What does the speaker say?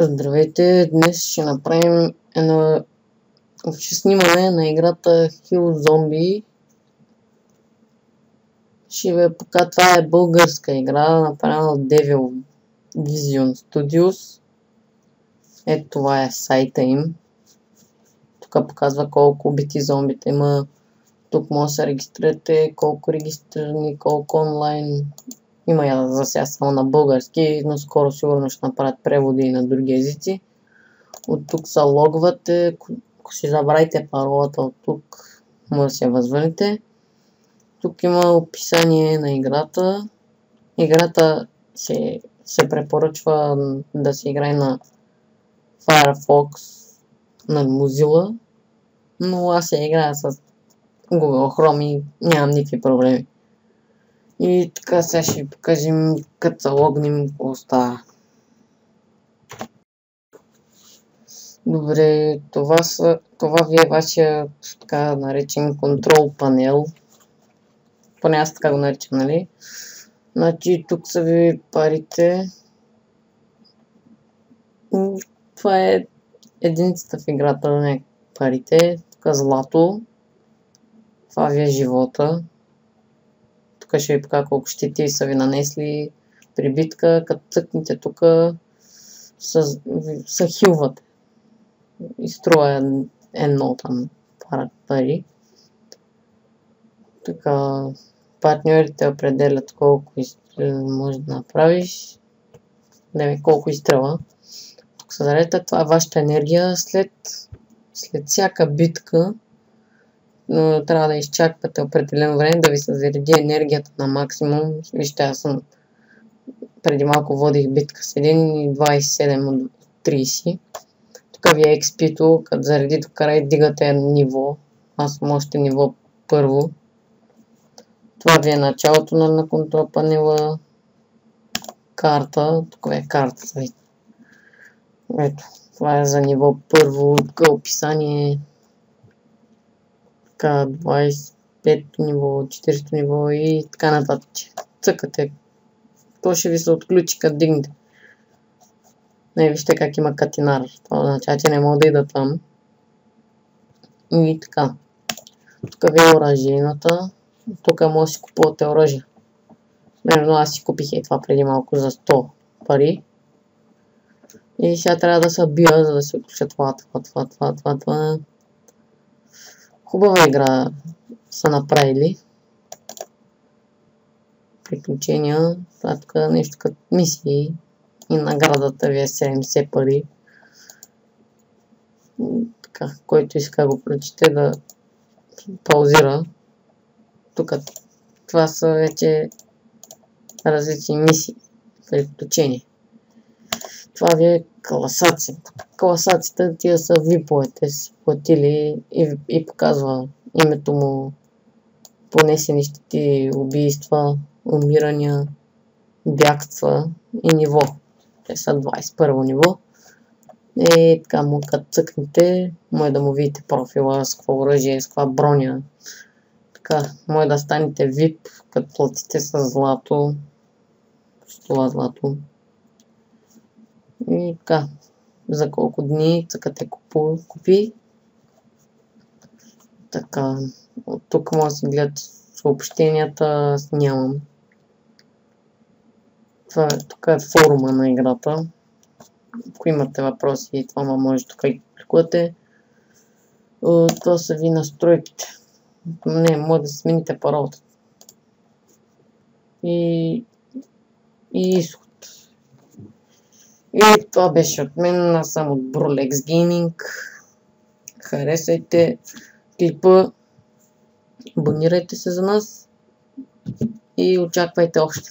Здравейте, днес ще направим ще снимаме на играта Hill Zombie. Ще ви покажа, това е българска игра, направена от Devil Vision Studios. Ето това е сайта им. Тук показва колко убити зомбита има. Тук може да се регистрирате, колко регистрирани, колко онлайн. Има я за сега само на български, но скоро сигурно ще направят преводи и на други езици. От тук се логвате, ако си забравите паролата от тук, може да се възвърнете. Тук има описание на играта. Играта се препоръчва да се играе на Firefox, на Mozilla, но аз се играя с Google Chrome и нямам никакви проблеми. И така сега ще ви покажем, като се логнем, какво става. Добре, това ви е вашия така наречен контрол панел. Поне аз така го наричам, нали? Значи тук са ви парите. Това е единицата в играта, не парите. Тук е злато. Това ви е живота. Тук ще ви покажа колко щити са ви нанесли при битка. Като цъкнете тук са хилвате. И струва едно там пари. Така, партньорите определят колко може да направиш. Колко изстрела. Тук се зарежда, това е вашата енергия. След всяка битка трябва да изчаквате определено време да ви се зареди енергията на максимум. Вижте, аз преди малко водих битка с 1,27 от 30. Тук ви е XP-то, като зареди до край дигате ниво. Аз съм още ниво първо. Това ви е началото на контрол панела. Карта. Тук ви е карта. Ето, това е за ниво първо. Тук е описание. Така, 25 ниво, 40 ниво и така нататък. Цъкате. То ще ви се отключи, като дигнете. Не, вижте как има катинар. Това означава, че не мога да ида там. И така. Тук ви е оръжейната. Тук може да си купувате оръжие. Примерно аз си купих и това преди малко за 100 пари. И сега трябва да се бия, за да се отключа това. Хубава игра са направили. Приключения. Това тук е нещо като мисии. И наградата ви е 70 пари. Така, който иска да го прочете, да паузира. Тук това са вече различни мисии, приключения. Това ви е класацията. Класацията тия са виповете, си платили и показва името му, понесени щети, убийства, умирания, бягства и ниво. Те са 21 ниво. И така му като цъкнете, може да му видите профила, с какво оръжие, с каква броня. Така, може да станете VIP, като платите с злато. С това злато. И така, за колко дни цъкате купи. Така, от тук може да си гледат съобщенията, аз нямам. Тук е форума на играта. Ако имате въпроси, това може тук и кликвате. Това са ви настройките. Не, може да смените паролата. И изход. И това беше от мен, аз съм от Brulex Gaming. Харесайте клипа, абонирайте се за нас и очаквайте още.